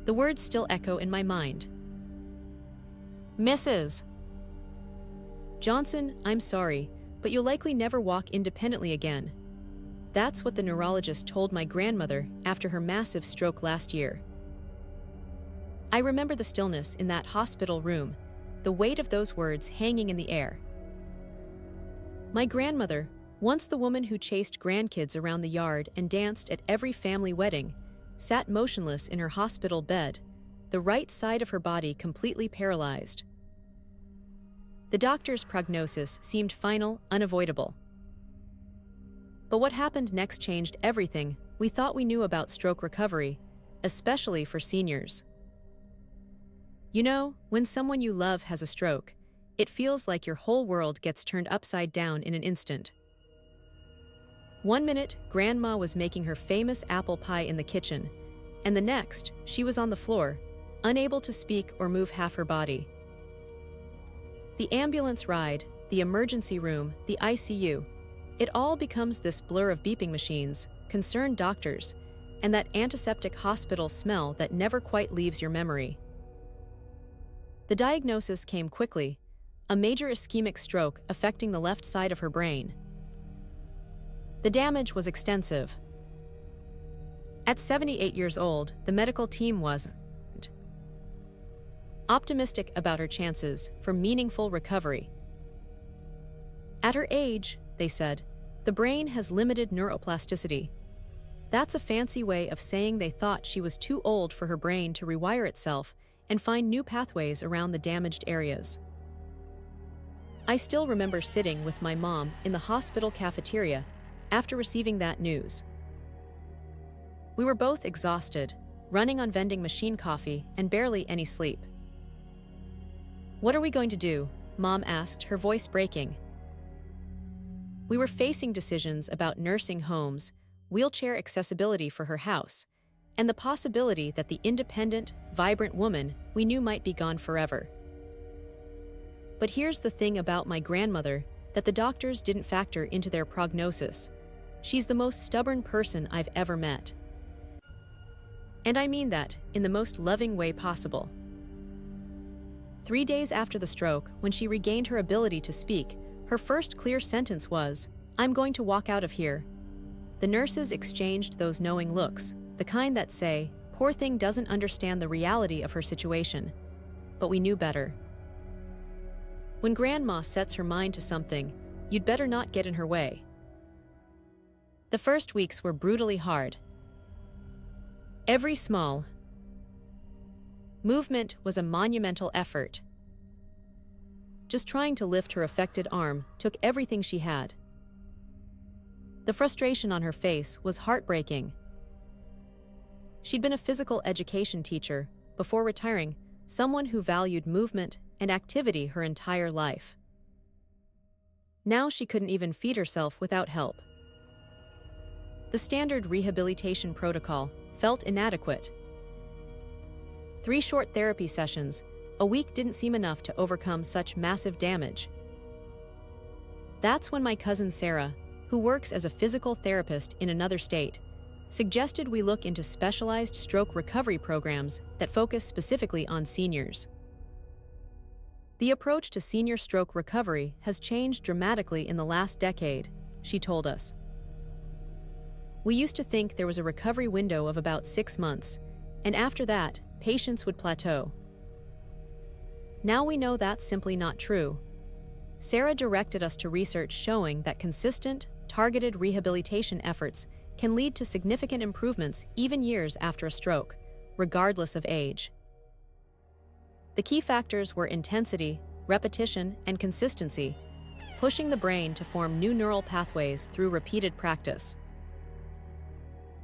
The words still echo in my mind. Mrs. Johnson, I'm sorry, but you'll likely never walk independently again. That's what the neurologist told my grandmother after her massive stroke last year. I remember the stillness in that hospital room, the weight of those words hanging in the air. My grandmother, once the woman who chased grandkids around the yard and danced at every family wedding, sat motionless in her hospital bed, the right side of her body completely paralyzed. The doctor's prognosis seemed final, unavoidable. But what happened next changed everything we thought we knew about stroke recovery, especially for seniors. You know, when someone you love has a stroke, it feels like your whole world gets turned upside down in an instant. One minute, Grandma was making her famous apple pie in the kitchen, and the next, she was on the floor, unable to speak or move half her body. The ambulance ride, the emergency room, the ICU, it all becomes this blur of beeping machines, concerned doctors, and that antiseptic hospital smell that never quite leaves your memory. The diagnosis came quickly, a major ischemic stroke affecting the left side of her brain. The damage was extensive. At 78 years old, the medical team was optimistic about her chances for meaningful recovery. At her age, they said, the brain has limited neuroplasticity. That's a fancy way of saying they thought she was too old for her brain to rewire itself and find new pathways around the damaged areas. I still remember sitting with my mom in the hospital cafeteria after receiving that news. We were both exhausted, running on vending machine coffee and barely any sleep. What are we going to do? Mom asked, her voice breaking. We were facing decisions about nursing homes, wheelchair accessibility for her house, and the possibility that the independent, vibrant woman we knew might be gone forever. But here's the thing about my grandmother that the doctors didn't factor into their prognosis. She's the most stubborn person I've ever met. And I mean that in the most loving way possible. 3 days after the stroke, when she regained her ability to speak, her first clear sentence was, "I'm going to walk out of here." The nurses exchanged those knowing looks, the kind that say, "Poor thing doesn't understand the reality of her situation." But we knew better. When Grandma sets her mind to something, you'd better not get in her way. The first weeks were brutally hard. Every small movement was a monumental effort. Just trying to lift her affected arm took everything she had. The frustration on her face was heartbreaking. She'd been a physical education teacher, before retiring, someone who valued movement and activity her entire life. Now she couldn't even feed herself without help. The standard rehabilitation protocol felt inadequate. 3 short therapy sessions a week didn't seem enough to overcome such massive damage. That's when my cousin Sarah, who works as a physical therapist in another state, suggested we look into specialized stroke recovery programs that focus specifically on seniors. The approach to senior stroke recovery has changed dramatically in the last decade, she told us. We used to think there was a recovery window of about 6 months, and after that, patients would plateau. Now we know that's simply not true. Sarah directed us to research showing that consistent, targeted rehabilitation efforts can lead to significant improvements even years after a stroke, regardless of age. The key factors were intensity, repetition, and consistency, pushing the brain to form new neural pathways through repeated practice.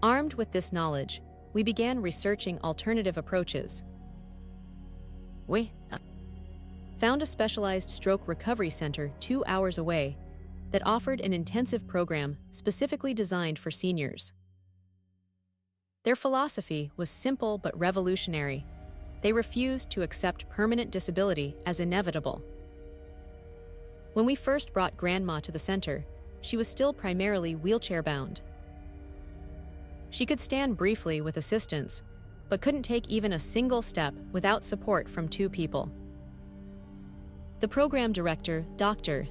Armed with this knowledge, we began researching alternative approaches. We found a specialized stroke recovery center 2 hours away that offered an intensive program specifically designed for seniors. Their philosophy was simple but revolutionary. They refused to accept permanent disability as inevitable. When we first brought Grandma to the center, she was still primarily wheelchair-bound. She could stand briefly with assistance, but couldn't take even a single step without support from two people. The program director, Dr.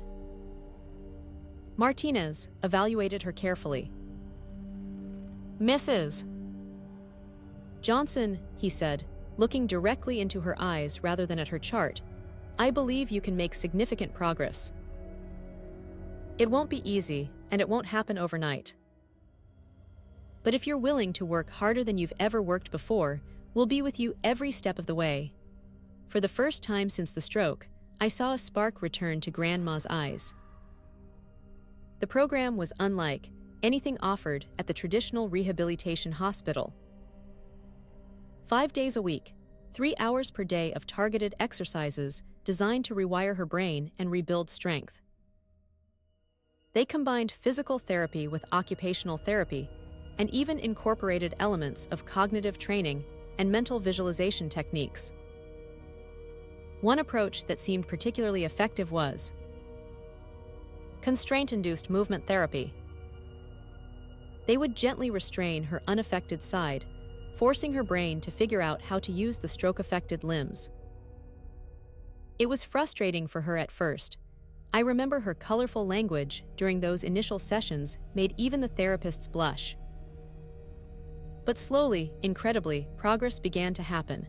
Martinez, evaluated her carefully. "Mrs. Johnson," he said, looking directly into her eyes rather than at her chart, "I believe you can make significant progress. It won't be easy, and it won't happen overnight. But if you're willing to work harder than you've ever worked before, we'll be with you every step of the way." For the first time since the stroke, I saw a spark return to Grandma's eyes. The program was unlike anything offered at the traditional rehabilitation hospital. 5 days a week, 3 hours per day of targeted exercises designed to rewire her brain and rebuild strength. They combined physical therapy with occupational therapy and even incorporated elements of cognitive training and mental visualization techniques. One approach that seemed particularly effective was constraint-induced movement therapy. They would gently restrain her unaffected side, forcing her brain to figure out how to use the stroke-affected limbs. It was frustrating for her at first. I remember her colorful language during those initial sessions made even the therapists blush. But slowly, incredibly, progress began to happen.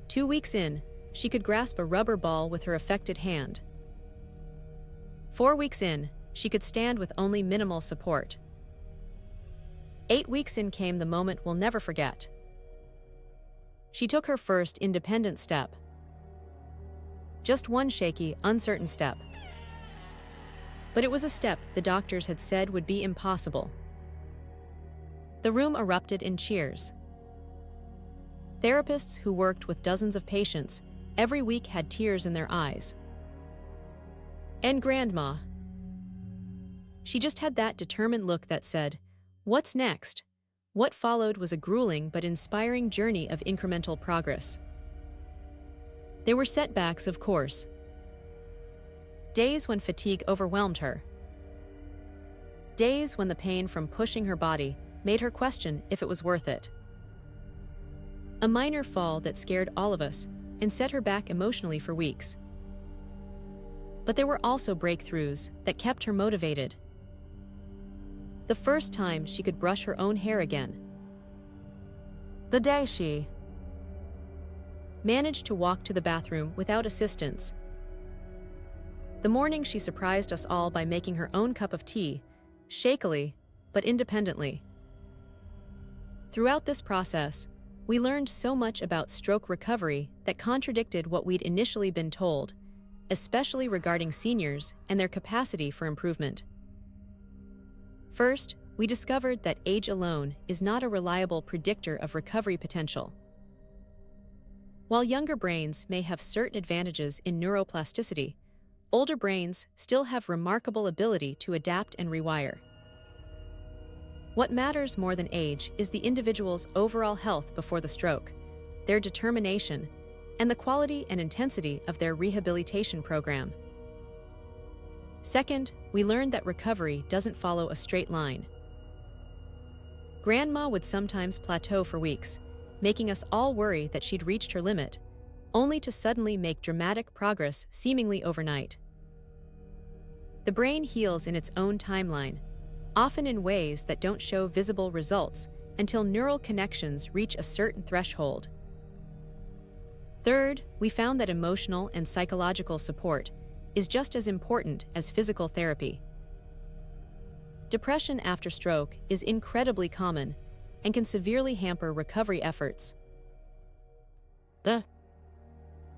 2 weeks in, she could grasp a rubber ball with her affected hand. 4 weeks in, she could stand with only minimal support. 8 weeks in came the moment we'll never forget. She took her first independent step. Just one shaky, uncertain step. But it was a step the doctors had said would be impossible. The room erupted in cheers. Therapists who worked with dozens of patients every week had tears in their eyes. And Grandma. She just had that determined look that said, "What's next?" What followed was a grueling but inspiring journey of incremental progress. There were setbacks, of course. Days when fatigue overwhelmed her. Days when the pain from pushing her body made her question if it was worth it. A minor fall that scared all of us and set her back emotionally for weeks. But there were also breakthroughs that kept her motivated. The first time she could brush her own hair again. The day she managed to walk to the bathroom without assistance. The morning she surprised us all by making her own cup of tea, shakily, but independently. Throughout this process, we learned so much about stroke recovery that contradicted what we'd initially been told, especially regarding seniors and their capacity for improvement. First, we discovered that age alone is not a reliable predictor of recovery potential. While younger brains may have certain advantages in neuroplasticity, older brains still have remarkable ability to adapt and rewire. What matters more than age is the individual's overall health before the stroke, their determination, and the quality and intensity of their rehabilitation program. Second, we learned that recovery doesn't follow a straight line. Grandma would sometimes plateau for weeks, making us all worry that she'd reached her limit, only to suddenly make dramatic progress seemingly overnight. The brain heals in its own timeline, often in ways that don't show visible results until neural connections reach a certain threshold. Third, we found that emotional and psychological support is just as important as physical therapy. Depression after stroke is incredibly common and can severely hamper recovery efforts. The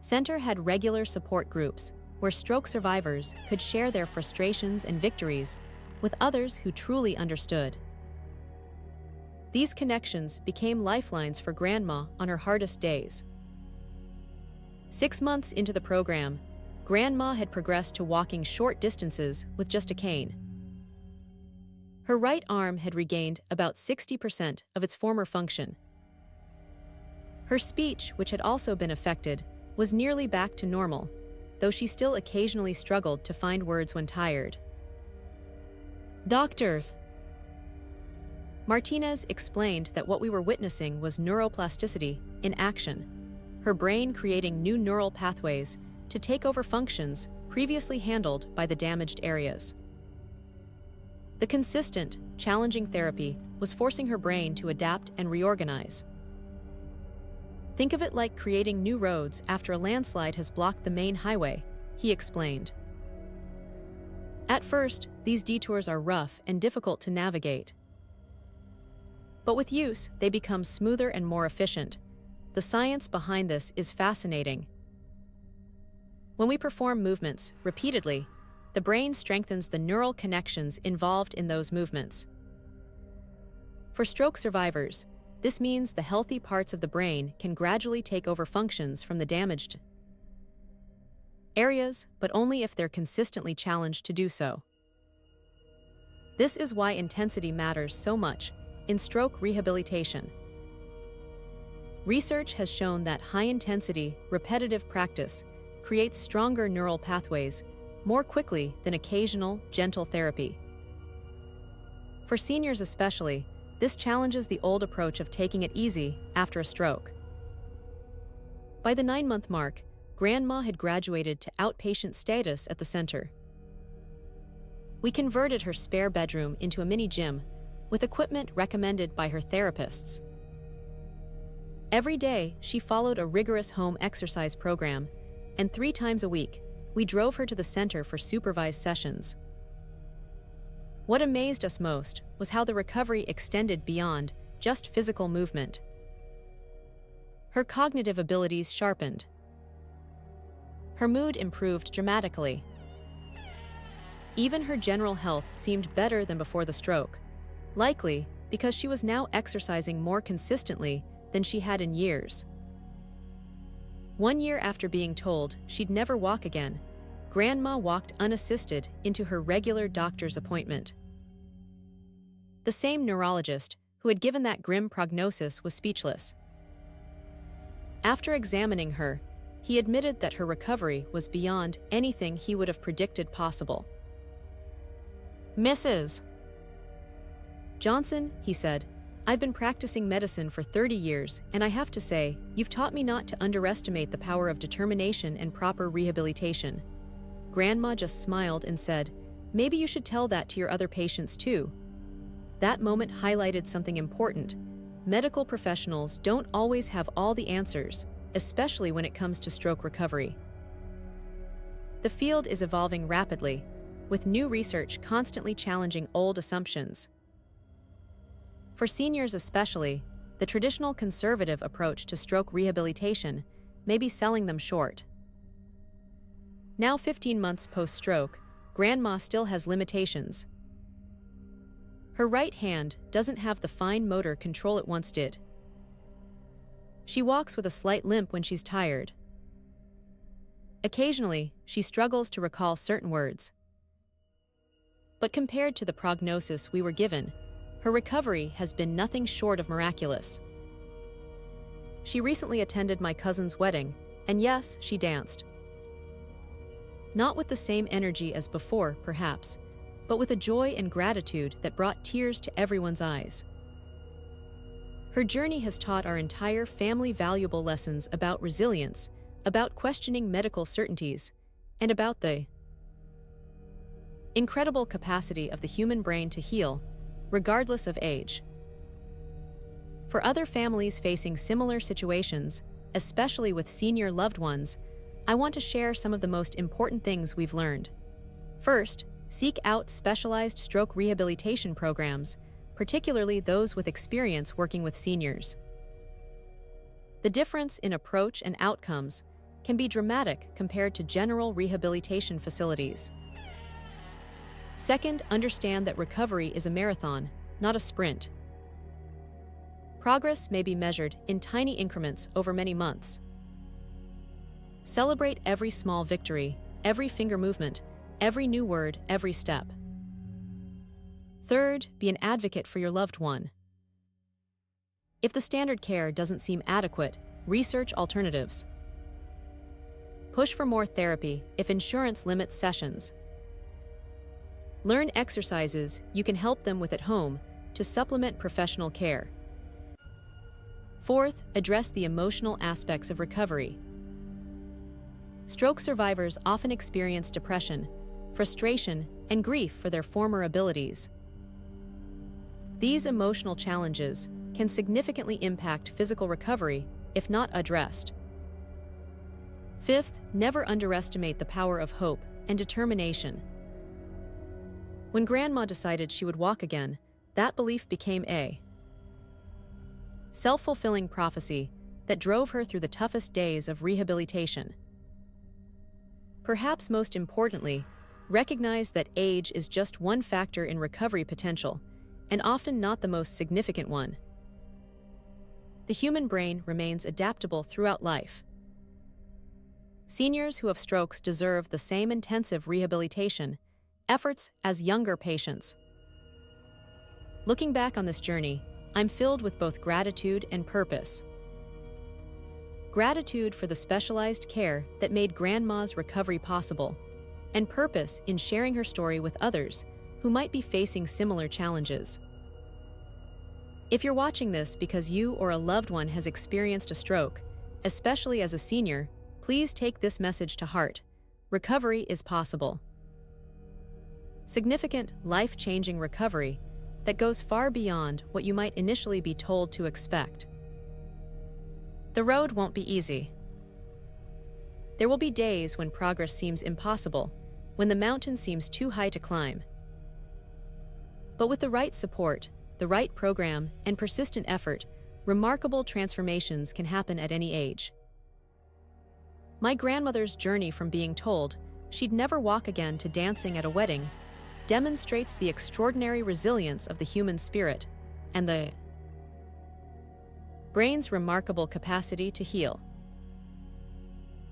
center had regular support groups where stroke survivors could share their frustrations and victories with others who truly understood. These connections became lifelines for Grandma on her hardest days. 6 months into the program, Grandma had progressed to walking short distances with just a cane. Her right arm had regained about 60% of its former function. Her speech, which had also been affected, was nearly back to normal, though she still occasionally struggled to find words when tired. Doctors Martinez explained that what we were witnessing was neuroplasticity in action, her brain creating new neural pathways to take over functions previously handled by the damaged areas. The consistent, challenging therapy was forcing her brain to adapt and reorganize. Think of it like creating new roads after a landslide has blocked the main highway, he explained. At first, these detours are rough and difficult to navigate. But with use, they become smoother and more efficient. The science behind this is fascinating. When we perform movements repeatedly, the brain strengthens the neural connections involved in those movements. For stroke survivors, this means the healthy parts of the brain can gradually take over functions from the damaged areas, but only if they're consistently challenged to do so. This is why intensity matters so much in stroke rehabilitation. Research has shown that high-intensity, repetitive practice creates stronger neural pathways more quickly than occasional, gentle therapy. For seniors especially, this challenges the old approach of taking it easy after a stroke. By the 9-month mark, Grandma had graduated to outpatient status at the center. We converted her spare bedroom into a mini gym with equipment recommended by her therapists. Every day, she followed a rigorous home exercise program, and 3 times a week, we drove her to the center for supervised sessions. What amazed us most was how the recovery extended beyond just physical movement. Her cognitive abilities sharpened. Her mood improved dramatically. Even her general health seemed better than before the stroke, likely because she was now exercising more consistently than she had in years. 1 year after being told she'd never walk again, Grandma walked unassisted into her regular doctor's appointment. The same neurologist who had given that grim prognosis was speechless. After examining her, he admitted that her recovery was beyond anything he would have predicted possible. "Mrs. Johnson," he said, "I've been practicing medicine for 30 years, and I have to say, you've taught me not to underestimate the power of determination and proper rehabilitation." Grandma just smiled and said, "Maybe you should tell that to your other patients too." That moment highlighted something important. Medical professionals don't always have all the answers, especially when it comes to stroke recovery. The field is evolving rapidly, with new research constantly challenging old assumptions. For seniors especially, the traditional conservative approach to stroke rehabilitation may be selling them short. Now 15 months post-stroke, Grandma still has limitations. Her right hand doesn't have the fine motor control it once did. She walks with a slight limp when she's tired. Occasionally, she struggles to recall certain words. But compared to the prognosis we were given, her recovery has been nothing short of miraculous. She recently attended my cousin's wedding, and yes, she danced. Not with the same energy as before, perhaps, but with a joy and gratitude that brought tears to everyone's eyes. Her journey has taught our entire family valuable lessons about resilience, about questioning medical certainties, and about the incredible capacity of the human brain to heal, regardless of age. For other families facing similar situations, especially with senior loved ones, I want to share some of the most important things we've learned. First, seek out specialized stroke rehabilitation programs, particularly those with experience working with seniors. The difference in approach and outcomes can be dramatic compared to general rehabilitation facilities. Second, understand that recovery is a marathon, not a sprint. Progress may be measured in tiny increments over many months. Celebrate every small victory, every finger movement, every new word, every step. Third, be an advocate for your loved one. If the standard care doesn't seem adequate, research alternatives. Push for more therapy if insurance limits sessions. Learn exercises you can help them with at home to supplement professional care. Fourth, address the emotional aspects of recovery. Stroke survivors often experience depression, frustration, and grief for their former abilities. These emotional challenges can significantly impact physical recovery if not addressed. Fifth, never underestimate the power of hope and determination. When Grandma decided she would walk again, that belief became a self-fulfilling prophecy that drove her through the toughest days of rehabilitation. Perhaps most importantly, recognize that age is just one factor in recovery potential, and often not the most significant one. The human brain remains adaptable throughout life. Seniors who have strokes deserve the same intensive rehabilitation efforts as younger patients. Looking back on this journey, I'm filled with both gratitude and purpose. Gratitude for the specialized care that made Grandma's recovery possible, and purpose in sharing her story with others who might be facing similar challenges. If you're watching this because you or a loved one has experienced a stroke, especially as a senior, please take this message to heart. Recovery is possible. Significant, life-changing recovery that goes far beyond what you might initially be told to expect. The road won't be easy. There will be days when progress seems impossible, when the mountain seems too high to climb. But with the right support, the right program, and persistent effort, remarkable transformations can happen at any age. My grandmother's journey from being told she'd never walk again to dancing at a wedding demonstrates the extraordinary resilience of the human spirit and the brain's remarkable capacity to heal.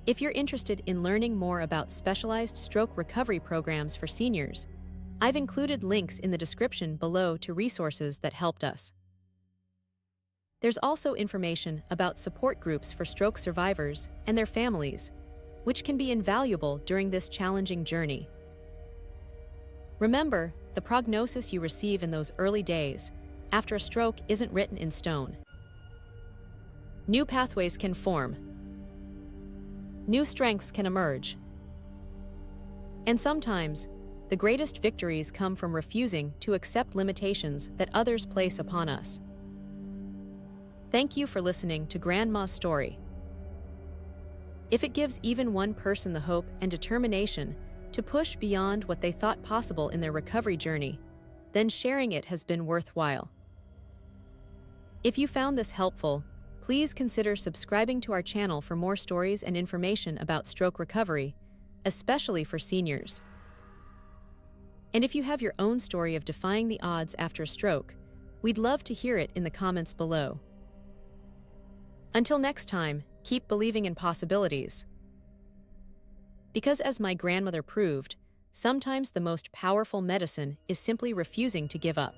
If you're interested in learning more about specialized stroke recovery programs for seniors, I've included links in the description below to resources that helped us. There's also information about support groups for stroke survivors and their families, which can be invaluable during this challenging journey. Remember, the prognosis you receive in those early days after a stroke isn't written in stone. New pathways can form. New strengths can emerge. And sometimes, the greatest victories come from refusing to accept limitations that others place upon us. Thank you for listening to Grandma's story. If it gives even one person the hope and determination to push beyond what they thought possible in their recovery journey, then sharing it has been worthwhile. If you found this helpful, please consider subscribing to our channel for more stories and information about stroke recovery, especially for seniors. And if you have your own story of defying the odds after a stroke, we'd love to hear it in the comments below. Until next time, keep believing in possibilities. Because as my grandmother proved, sometimes the most powerful medicine is simply refusing to give up.